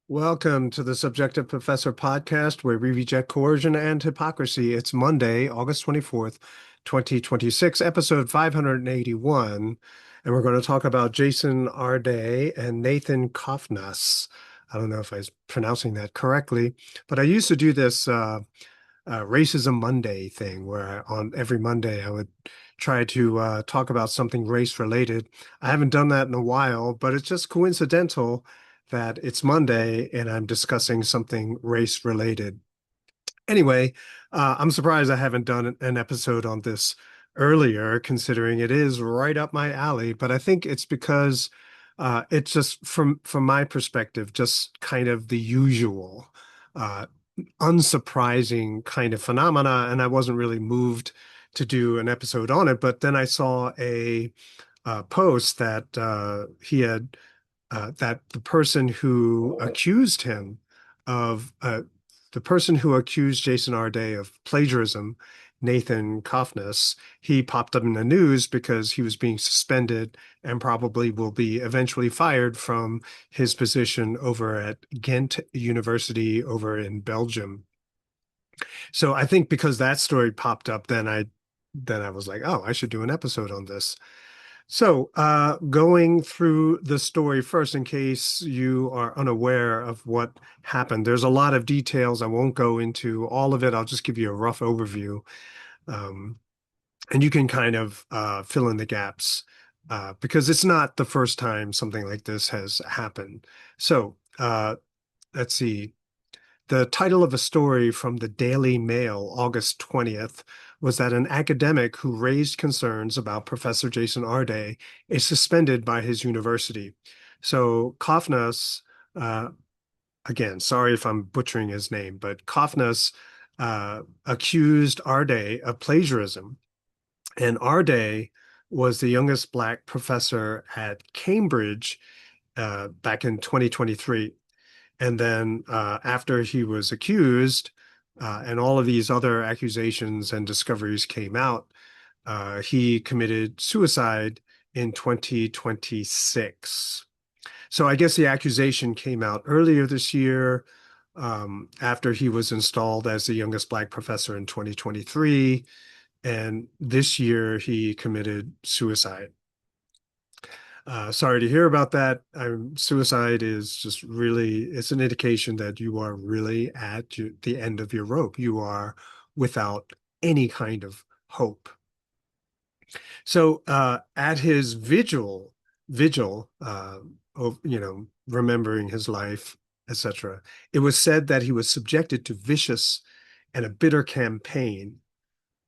Welcome to the Subjective Professor podcast, where we reject coercion and hypocrisy. It's Monday, August 24th, 2026, episode 581. And we're going to talk about Jason Arday and Nathan Cofnas. I don't know if I was pronouncing that correctly, but I used to do this Racism Monday thing where on every Monday I would try to talk about something race related. I haven't done that in a while, but it's just coincidental that it's Monday and I'm discussing something race related. Anyway, I'm surprised I haven't done an episode on this earlier, considering it is right up my alley. But I think it's because it's just from my perspective, just kind of the usual, uh, unsurprising kind of phenomena, and I wasn't really moved to do an episode on it. But then I saw a post that he had that of the person who accused Jason Arday of plagiarism, Nathan Cofnas, he popped up in the news because he was being suspended and probably will be eventually fired from his position over at Ghent University over in Belgium. So I think because that story popped up, then I was like, oh, I should do an episode on this. So, going through the story first, in case you are unaware of what happened, there's a lot of details. I won't go into all of it. I'll just give you a rough overview. Um, and you can kind of fill in the gaps because it's not the first time something like this has happened. So, let's see. The title of a story from the Daily Mail, August 20th, was that an academic who raised concerns about Professor Jason Arday is suspended by his university. So Cofnas, uh, again, sorry if I'm butchering his name, but Cofnas accused Arday of plagiarism. And Arday was the youngest Black professor at Cambridge back in 2023. And then after he was accused, and all of these other accusations and discoveries came out, he committed suicide in 2026. So I guess the accusation came out earlier this year, after he was installed as the youngest Black professor in 2023. And this year he committed suicide. Sorry to hear about that. Suicide is just really, it's an indication that you are really at the end of your rope. You are without any kind of hope. So at his vigil, of, remembering his life, etc., it was said that he was subjected to vicious and a bitter campaign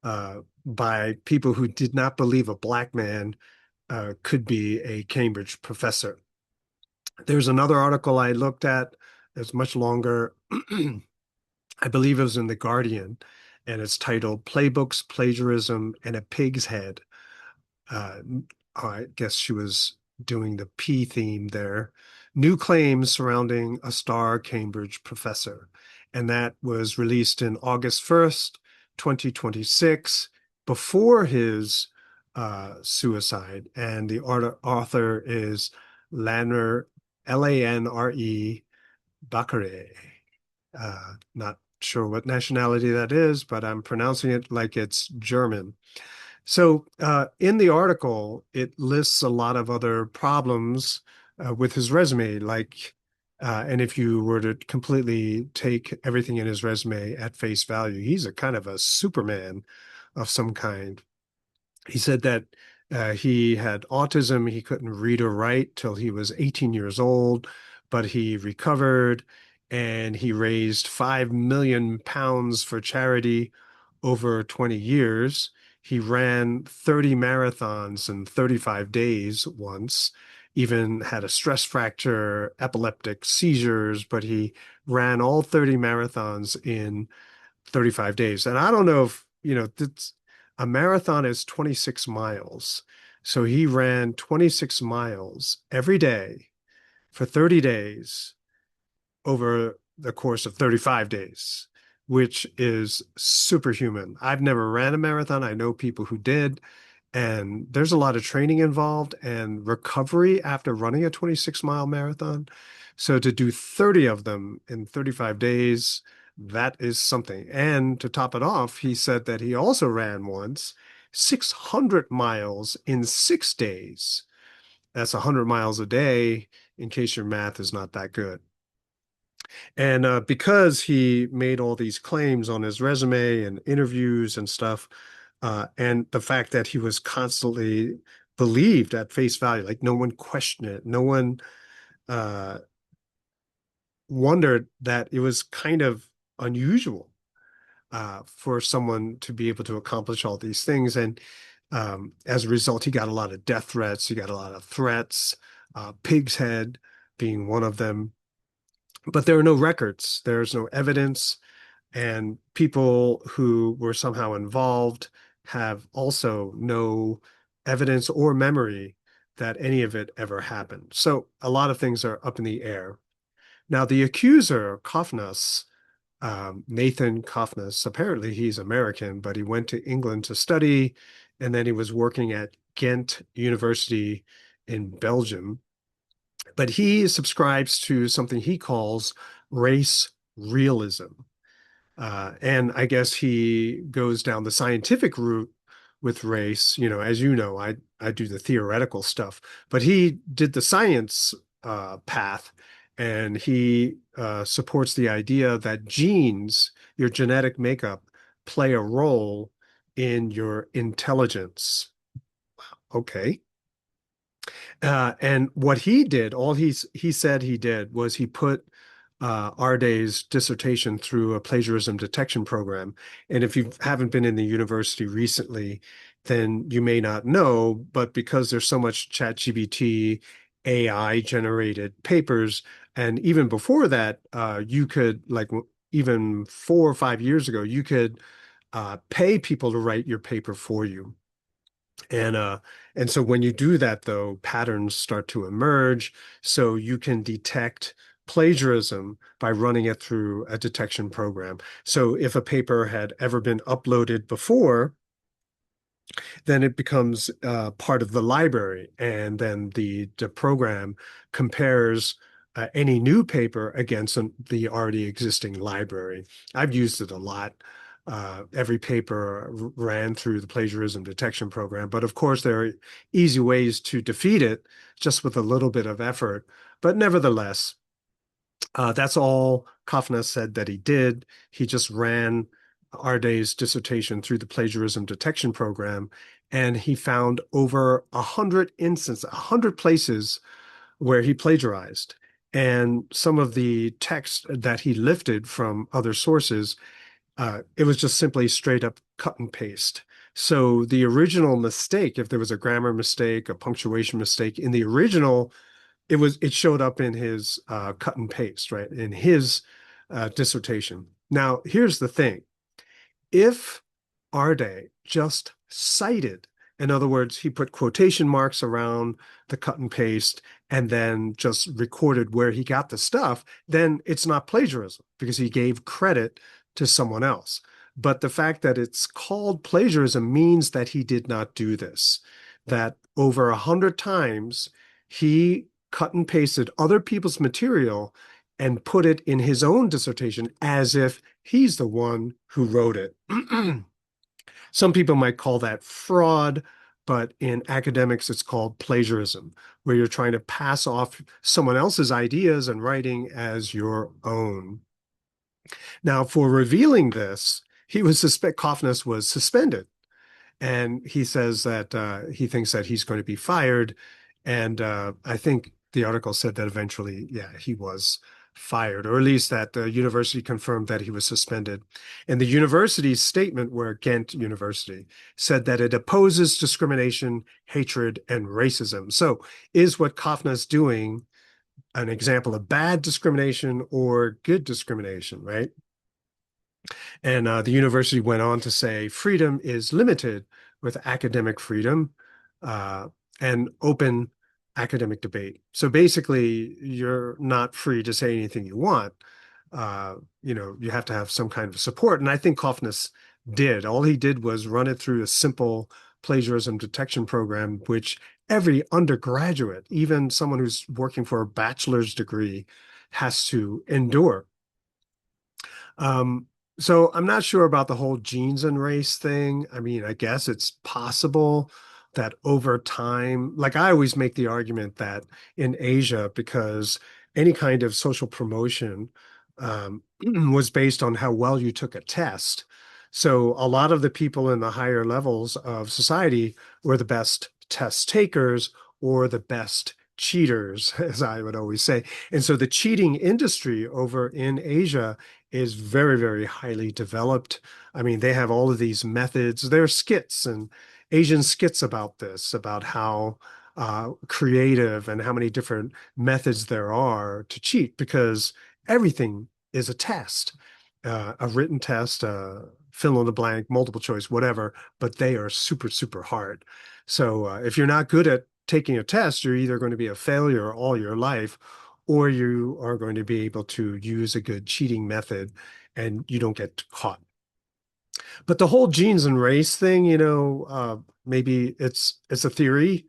by people who did not believe a Black man could be a Cambridge professor. There's another article I looked at that's much longer. I believe it was in The Guardian, and it's titled Playbooks, Plagiarism, and a Pig's Head. Uh, I guess she was doing the P theme there. New claims surrounding a star Cambridge professor. And that was released in August 1st, 2026, before his suicide. And the author is Lanre, Lanre Bakare. Not sure what nationality that is, but I'm pronouncing it like it's German. So in the article, it lists a lot of other problems with his resume, and if you were to completely take everything in his resume at face value, he's a kind of a Superman of some kind. He said that he had autism. He couldn't read or write till he was 18 years old, but he recovered and he raised 5 million pounds for charity over 20 years. He ran 30 marathons in 35 days once, even had a stress fracture, epileptic seizures, but he ran all 30 marathons in 35 days. And I don't know if, a marathon is 26 miles. So he ran 26 miles every day for 30 days over the course of 35 days, which is superhuman. I've never ran a marathon. I know people who did, and there's a lot of training involved and recovery after running a 26-mile marathon. So to do 30 of them in 35 days, that is something. And to top it off, he said that he also ran once 600 miles in 6 days. That's 100 miles a day, in case your math is not that good. And because he made all these claims on his resume and interviews and stuff, and the fact that he was constantly believed at face value, like no one questioned it, no one uh, wondered that it was kind of unusual for someone to be able to accomplish all these things. And as a result, he got a lot of death threats. He got a lot of threats, Pig's Head being one of them. But there are no records. There's no evidence. And people who were somehow involved have also no evidence or memory that any of it ever happened. So a lot of things are up in the air. Now, the accuser, Cofnas, Nathan Cofnas, apparently he's American, but he went to England to study, and then he was working at Ghent University in Belgium. But he subscribes to something he calls race realism. And I guess he goes down the scientific route with race. As you know, I do the theoretical stuff, but he did the science path, and he supports the idea that genes, your genetic makeup, play a role in your intelligence. Okay. And what he did, all he said he did was he put Arday's dissertation through a plagiarism detection program. And if you haven't been in the university recently, then you may not know, but because there's so much ChatGPT, AI generated papers, and even before that, you could, like, even 4 or 5 years ago, you could pay people to write your paper for you. And so when you do that, though, patterns start to emerge. So you can detect plagiarism by running it through a detection program. So if a paper had ever been uploaded before, then it becomes part of the library. And then the program compares any new paper against the already existing library. I've used it a lot. Every paper ran through the plagiarism detection program. But of course, there are easy ways to defeat it just with a little bit of effort. But nevertheless, that's all Cofnas said that he did. He just ran Arday's dissertation through the plagiarism detection program, and he found over 100 instances, 100 places where he plagiarized. And some of the text that he lifted from other sources, it was just simply straight up cut and paste. So the original mistake, if there was a grammar mistake, a punctuation mistake in the original, it showed up in his cut and paste, right? In his dissertation. Now, here's the thing. If Arday just cited, in other words, he put quotation marks around the cut and paste and then just recorded where he got the stuff, then it's not plagiarism because he gave credit to someone else. But the fact that it's called plagiarism means that he did not do this, that over 100 times he cut and pasted other people's material and put it in his own dissertation as if he's the one who wrote it. Some people might call that fraud, but in academics, it's called plagiarism, where you're trying to pass off someone else's ideas and writing as your own. Now, for revealing this, Cofnas was suspended. And he says that he thinks that he's going to be fired. And I think the article said that eventually, yeah, he was fired, or at least that the university confirmed that he was suspended. And the university's statement, where Ghent University, said that it opposes discrimination, hatred, and racism. So is what Cofnas doing an example of bad discrimination or good discrimination, right? And the university went on to say freedom is limited with academic freedom and open academic debate. So basically, you're not free to say anything you want. You have to have some kind of support. And I think Cofnas did. All he did was run it through a simple plagiarism detection program, which every undergraduate, even someone who's working for a bachelor's degree, has to endure. Um, so I'm not sure about the whole genes and race thing. I mean, I guess it's possible that over time, like I always make the argument that in Asia, because any kind of social promotion was based on how well you took a test. So a lot of the people in the higher levels of society were the best test takers or the best cheaters, as I would always say. And so the cheating industry over in Asia is very, very highly developed. I mean, they have all of these methods. There are skits and Asian skits about this, about how creative and how many different methods there are to cheat, because everything is a test, a written test, fill in the blank, multiple choice, whatever, but they are super, super hard. So if you're not good at taking a test, you're either going to be a failure all your life, or you are going to be able to use a good cheating method and you don't get caught. But the whole genes and race thing, maybe it's a theory.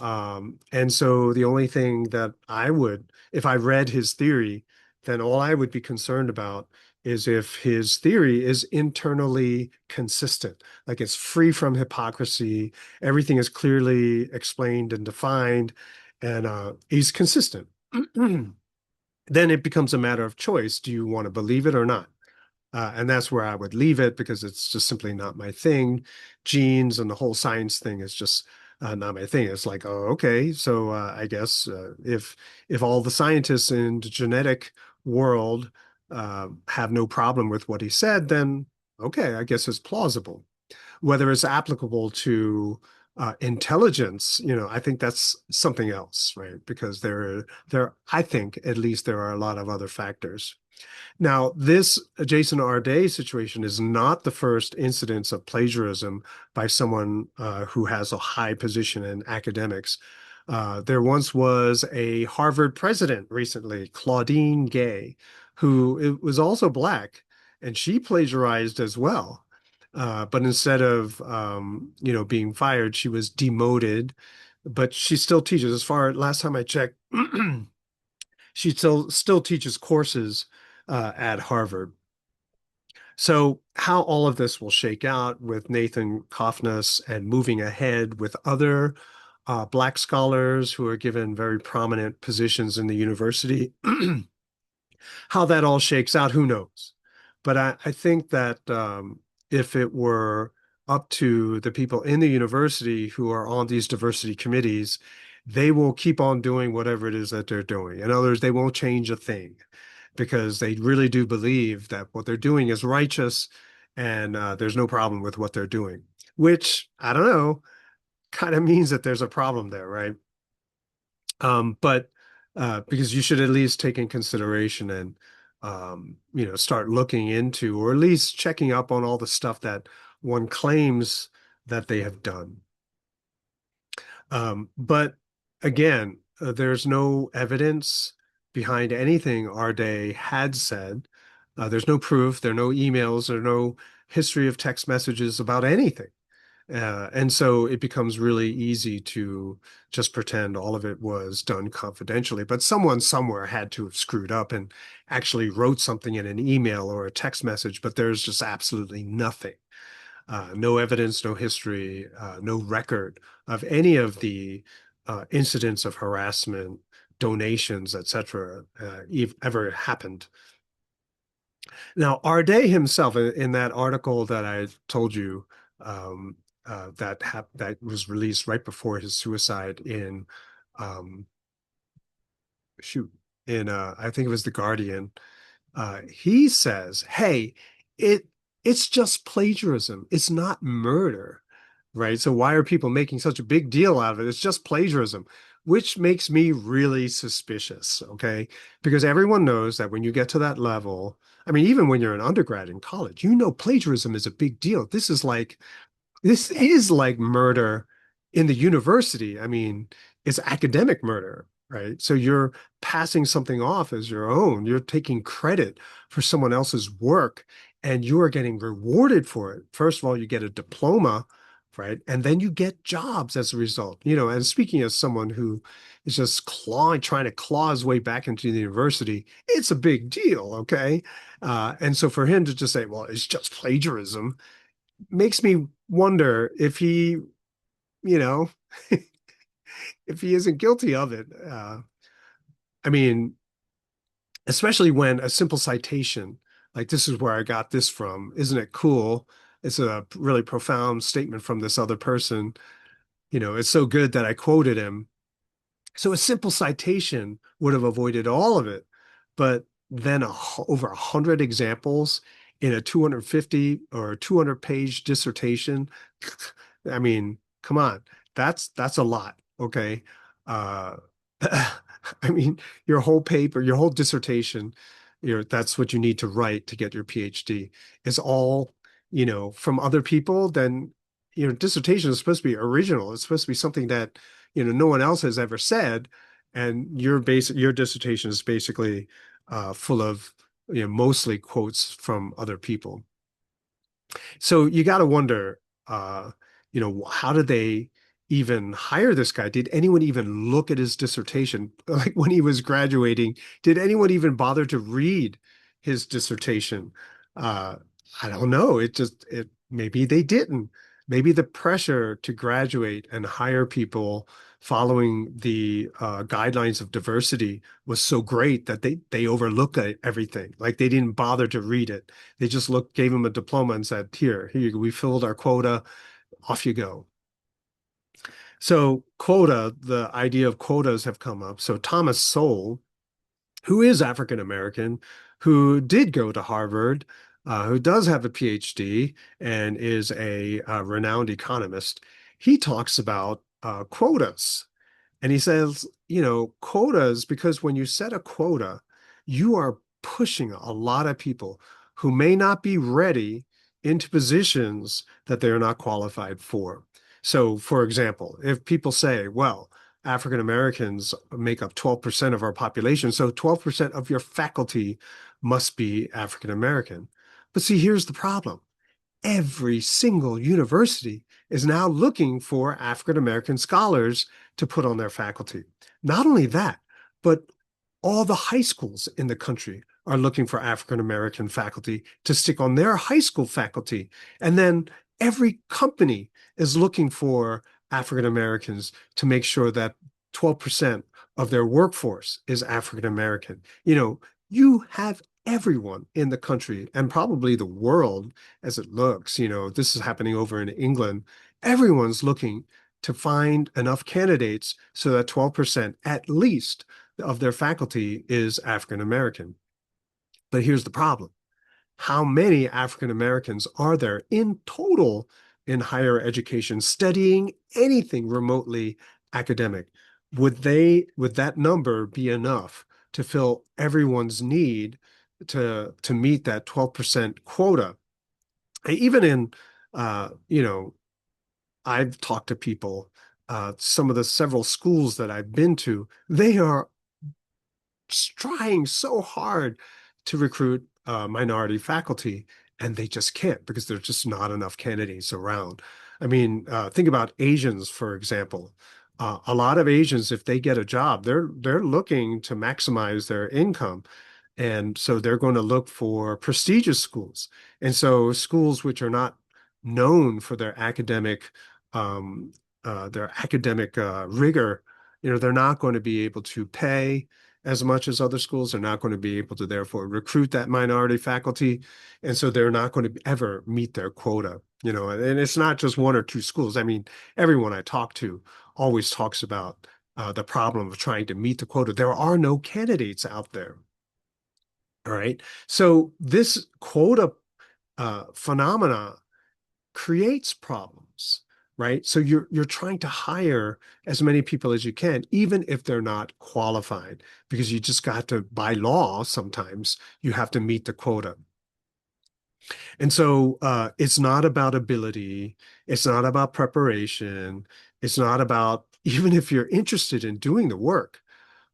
And so the only thing that I would, if I read his theory, then all I would be concerned about is if his theory is internally consistent, like it's free from hypocrisy, everything is clearly explained and defined, and he's consistent. Then it becomes a matter of choice. Do you want to believe it or not? And that's where I would leave it because it's just simply not my thing. Genes and the whole science thing is just not my thing. It's like, oh, okay, so I guess if all the scientists in the genetic world have no problem with what he said, then okay, I guess it's plausible. Whether it's applicable to intelligence, I think that's something else, right? Because I think at least there are a lot of other factors. Now, this Jason Arday situation is not the first incidence of plagiarism by someone who has a high position in academics. There once was a Harvard president recently, Claudine Gay, who was also black, and she plagiarized as well. But instead of being fired, she was demoted. But she still teaches. As far last time I checked, she still teaches courses at Harvard. So how all of this will shake out with Nathan Cofnas and moving ahead with other Black scholars who are given very prominent positions in the university, how that all shakes out, who knows? But I think that if it were up to the people in the university who are on these diversity committees, they will keep on doing whatever it is that they're doing. In other words, they won't change a thing because they really do believe that what they're doing is righteous and there's no problem with what they're doing, which I don't know, kind of means that there's a problem there, right? But because you should at least take in consideration and start looking into or at least checking up on all the stuff that one claims that they have done. But again, there's no evidence behind anything Arday had said. There's no proof, there are no emails, there are no history of text messages about anything. And so it becomes really easy to just pretend all of it was done confidentially. But someone somewhere had to have screwed up and actually wrote something in an email or a text message, but there's just absolutely nothing. No evidence, no history, no record of any of the incidents of harassment, donations, etc., ever happened. Now, Arday himself, in that article that I told you, um, that was released right before his suicide in, um, shoot, in I think it was The Guardian. He says, "Hey, it it's just plagiarism. It's not murder, right? So why are people making such a big deal out of it? It's just plagiarism." Which makes me really suspicious, okay? Because everyone knows that when you get to that level, I mean, even when you're an undergrad in college, plagiarism is a big deal. This is like murder in the university. I mean, it's academic murder, right? So you're passing something off as your own. You're taking credit for someone else's work and you are getting rewarded for it. First of all, you get a diploma right? And then you get jobs as a result. And speaking as someone who is just trying to claw his way back into the university, it's a big deal, okay? And so for him to just say, well, it's just plagiarism, makes me wonder if you know, if he isn't guilty of it. I mean, especially when a simple citation, like this is where I got this from, isn't it cool? It's a really profound statement from this other person. It's so good that I quoted him. So a simple citation would have avoided all of it. But then over 100 examples in a 250 or 200 page dissertation. I mean, come on, that's a lot. Okay. Uh, I mean, your whole paper, your whole dissertation, that's what you need to write to get your PhD is all, from other people. Then, dissertation is supposed to be original. It's supposed to be something that, no one else has ever said. And your dissertation is basically full of, mostly quotes from other people. So you got to wonder, how did they even hire this guy? Did anyone even look at his dissertation? Like when he was graduating, did anyone even bother to read his dissertation? Uh, I don't know. Maybe they didn't. Maybe the pressure to graduate and hire people following the guidelines of diversity was so great that they overlooked everything. Like they didn't bother to read it. They just gave him a diploma and said, here you go. We filled our quota. Off you go. So the idea of quotas have come up. So Thomas Sowell, who is African American, who did go to Harvard, who does have a PhD and is a renowned economist, he talks about quotas. And he says, quotas, because when you set a quota, you are pushing a lot of people who may not be ready into positions that they're not qualified for. So, for example, if people say, well, African Americans make up 12% of our population, so 12% of your faculty must be African American. But see, here's the problem. Every single university is now looking for African American scholars to put on their faculty. Not only that, but all the high schools in the country are looking for African American faculty to stick on their high school faculty. And then every company is looking for African Americans to make sure that 12% of their workforce is African American. You have everyone in the country and probably the world as it looks, this is happening over in England. Everyone's looking to find enough candidates so that 12% at least of their faculty is African American. But here's the problem. How many African Americans are there in total in higher education studying anything remotely academic? Would that number be enough to fill everyone's need to meet that 12% quota? Even in I've talked to people, some of the several schools that I've been to, they are trying so hard to recruit minority faculty, and they just can't because there's just not enough candidates around. I mean, think about Asians, for example. A lot of Asians, if they get a job, they're looking to maximize their income. And so they're going to look for prestigious schools. And so schools which are not known for um, their academic rigor, they're not going to be able to pay as much as other schools. They're not going to be able to therefore recruit that minority faculty. And so they're not going to ever meet their quota, and it's not just one or two schools. I mean, everyone I talk to always talks about the problem of trying to meet the quota. There are no candidates out there. All right. So this quota phenomena creates problems, right? So you're trying to hire as many people as you can, even if they're not qualified, because you just got to, by law, sometimes you have to meet the quota. And so it's not about ability, it's not about preparation, it's not about even if you're interested in doing the work,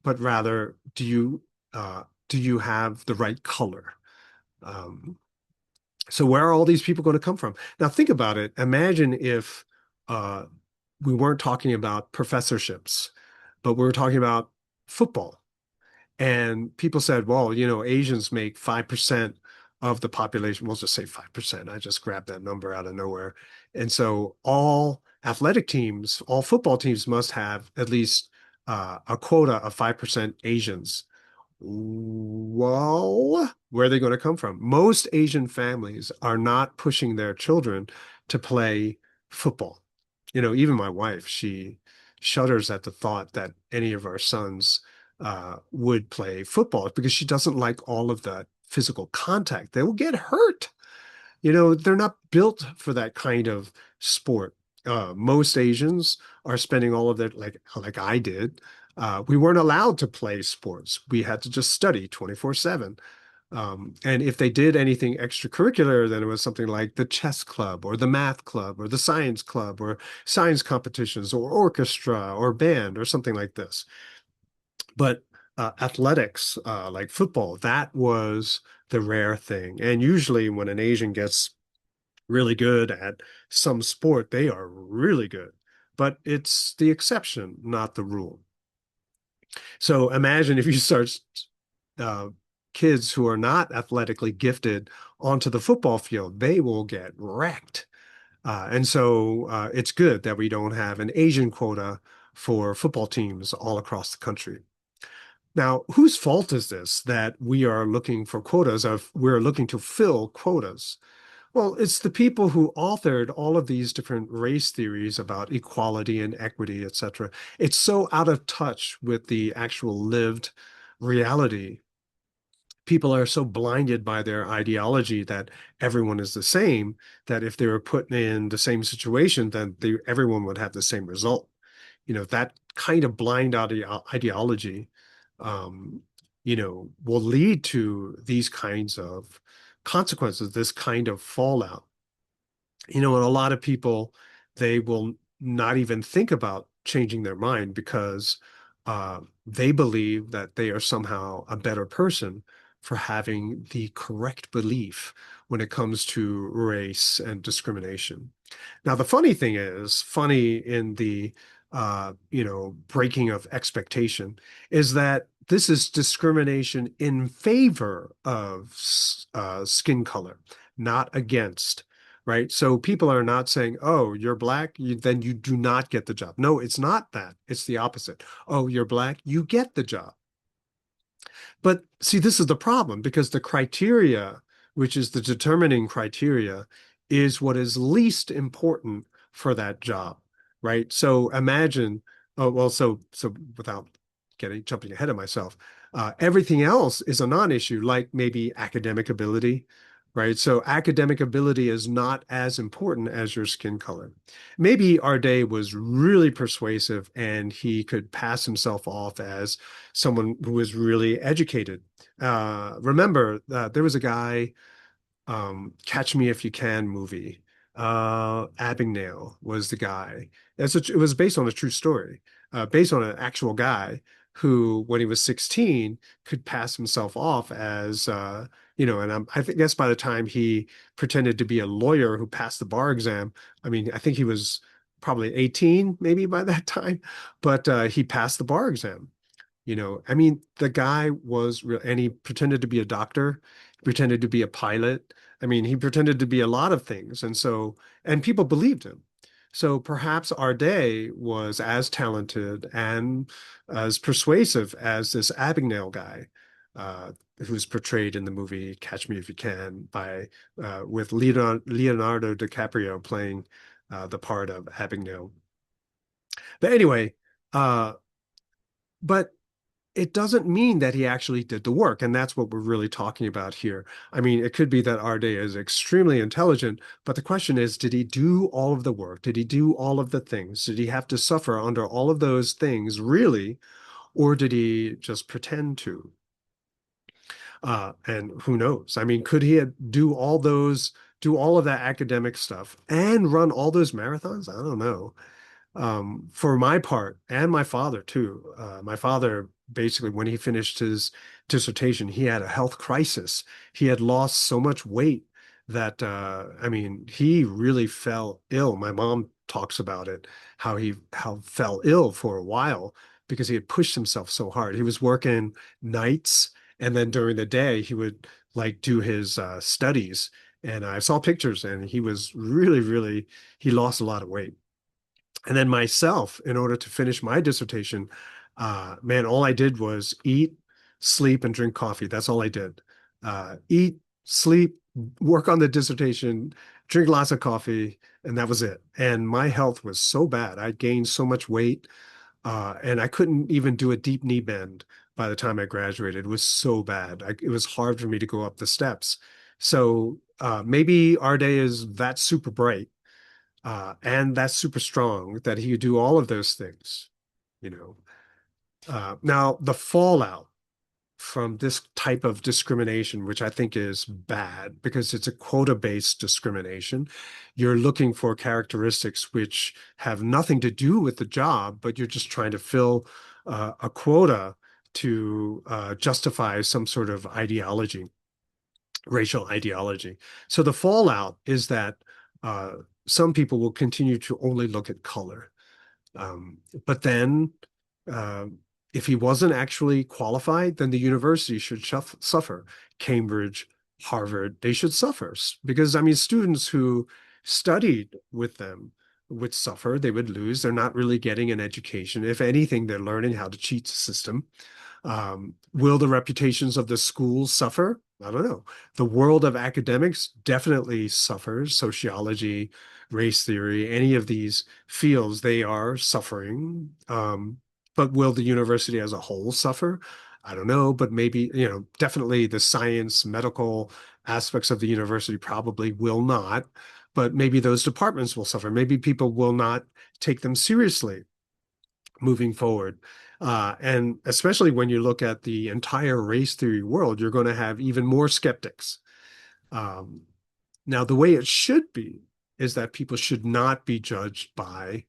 but rather do you have the right color? Um, so where are all these people going to come from? Now think about it. Imagine if uh, we weren't talking about professorships, but we were talking about football. And people said, well, Asians make 5% of the population. We'll just say 5%. I just grabbed that number out of nowhere. And so all athletic teams, all football teams must have at least a quota of 5% Asians. Well, where are they going to come from? Most Asian families are not pushing their children to play football. Even my wife, she shudders at the thought that any of our sons would play football because she doesn't like all of the physical contact. They will get hurt. They're not built for that kind of sport. Most Asians are spending all of their, like I did. We weren't allowed to play sports. We had to just study 24/7. And if they did anything extracurricular, then it was something like the chess club or the math club or the science club or science competitions or orchestra or band or something like this. But athletics, like football, that was the rare thing. And usually when an Asian gets really good at some sport, they are really good. But it's the exception, not the rule. So imagine if you start uh, kids who are not athletically gifted onto the football field, they will get wrecked. And so it's good that we don't have an Asian quota for football teams all across the country. Now, whose fault is this that we are looking for quotas of we're looking to fill quotas? Well, it's the people who authored all of these different race theories about equality and equity, et cetera. It's so out of touch with the actual lived reality. People are so blinded by their ideology that everyone is the same, that if they were put in the same situation, then everyone would have the same result. That kind of blind ideology, um, will lead to these kinds of consequences, this kind of fallout. And a lot of people, they will not even think about changing their mind because they believe that they are somehow a better person for having the correct belief when it comes to race and discrimination. Now, the funny thing is, funny in the breaking of expectation, is that this is discrimination in favor of skin color, not against, right? So people are not saying, oh, you're black, then you do not get the job. No, it's not that. It's the opposite. Oh, you're black, you get the job. But see, this is the problem because the criteria, which is the determining criteria, is what is least important for that job, right? So imagine, oh, well, so without jumping ahead of myself, everything else is a non-issue, like maybe academic ability, right? So academic ability is not as important as your skin color. Maybe Arday was really persuasive and he could pass himself off as someone who was really educated. Remember, there was a guy, Catch Me If You Can movie. Abagnale was the guy. It was based on a true story, based on an actual guy who, when he was 16, could pass himself off as, and I guess by the time he pretended to be a lawyer who passed the bar exam, I mean, I think he was probably 18 maybe by that time, but he passed the bar exam. I mean, the guy was real, and he pretended to be a doctor, pretended to be a pilot. I mean, he pretended to be a lot of things. And people believed him. So perhaps Arday was as talented and as persuasive as this Abagnale guy, who's portrayed in the movie Catch Me If You Can with Leonardo DiCaprio playing the part of Abagnale. But anyway, uh, but it doesn't mean that he actually did the work. And that's what we're really talking about here. I mean, it could be that Arday is extremely intelligent, but the question is, did he do all of the work? Did he do all of the things? Did he have to suffer under all of those things really? Or did he just pretend to? And who knows? I mean, could he do all of that academic stuff and run all those marathons? I don't know. For my part, and my father too. My father, basically, when he finished his dissertation, he had a health crisis. He had lost so much weight that, I mean, he really fell ill. My mom talks about it, how he how fell ill for a while because he had pushed himself so hard. He was working nights, and then during the day he would like do his studies. And I saw pictures, and he was really, really, he lost a lot of weight. And then myself, in order to finish my dissertation, man, all I did was eat, sleep, and drink coffee. That's all I did. Eat, sleep, work on the dissertation, drink lots of coffee, and that was it. And my health was so bad. I gained so much weight, and I couldn't even do a deep knee bend by the time I graduated. It was so bad. It was hard for me to go up the steps. So maybe Arday is that super bright, and that's super strong that he could do all of those things, you know. Now, the fallout from this type of discrimination, which I think is bad because it's a quota-based discrimination. You're looking for characteristics which have nothing to do with the job, but you're just trying to fill a quota to justify some sort of ideology, racial ideology. So the fallout is that uh, some people will continue to only look at color. But then, uh, if he wasn't actually qualified, then the university should suffer. Cambridge, Harvard, they should suffer because, I mean, students who studied with them would suffer. They would lose. They're not really getting an education. If anything, they're learning how to cheat the system. Will the reputations of the schools suffer? I don't know. The world of academics definitely suffers. Sociology, race theory, any of these fields, they are suffering. But will the university as a whole suffer? I don't know, but maybe, definitely the science, medical aspects of the university probably will not, but maybe those departments will suffer. Maybe people will not take them seriously moving forward. And especially when you look at the entire race theory world, you're going to have even more skeptics. Um, Now, the way it should be is that people should not be judged by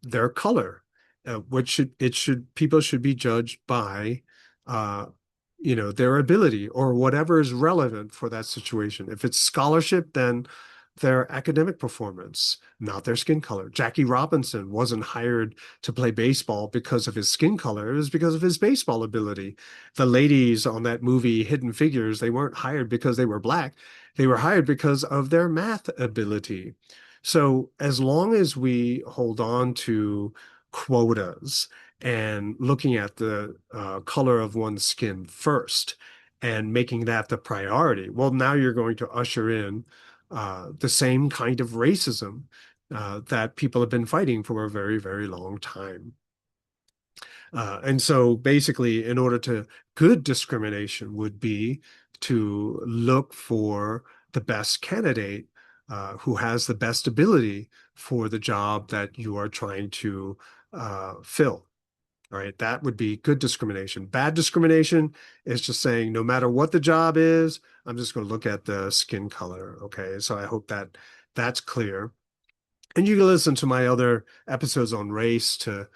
their color. What should it should people should be judged by, uh, their ability or whatever is relevant for that situation. If it's scholarship, then their academic performance, not their skin color. Jackie Robinson wasn't hired to play baseball because of his skin color. It was because of his baseball ability. The ladies on that movie, Hidden Figures, they weren't hired because they were black. They were hired because of their math ability. So as long as we hold on to quotas and looking at the color of one's skin first and making that the priority, well, now you're going to usher in the same kind of racism that people have been fighting for a very, very long time. And so basically, in order to good discrimination would be to look for the best candidate who has the best ability for the job that you are trying to fill. All right, that would be good discrimination. Bad discrimination is just saying no matter what the job is, I'm just going to look at the skin color. Okay, so I hope that that's clear. And you can listen to my other episodes on race to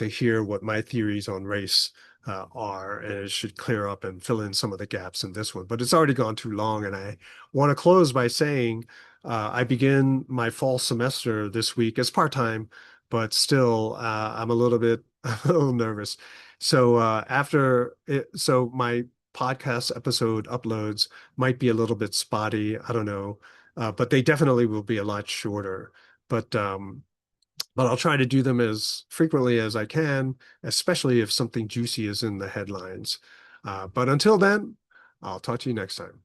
hear what my theories on race are, and it should clear up and fill in some of the gaps in this one. But it's already gone too long, and I want to close by saying I begin my fall semester this week. It's part-time, but still I'm a little bit a little nervous. So so my podcast episode uploads might be a little bit spotty. I don't know, but they definitely will be a lot shorter. But um, but I'll try to do them as frequently as I can, especially if something juicy is in the headlines. But until then, I'll talk to you next time.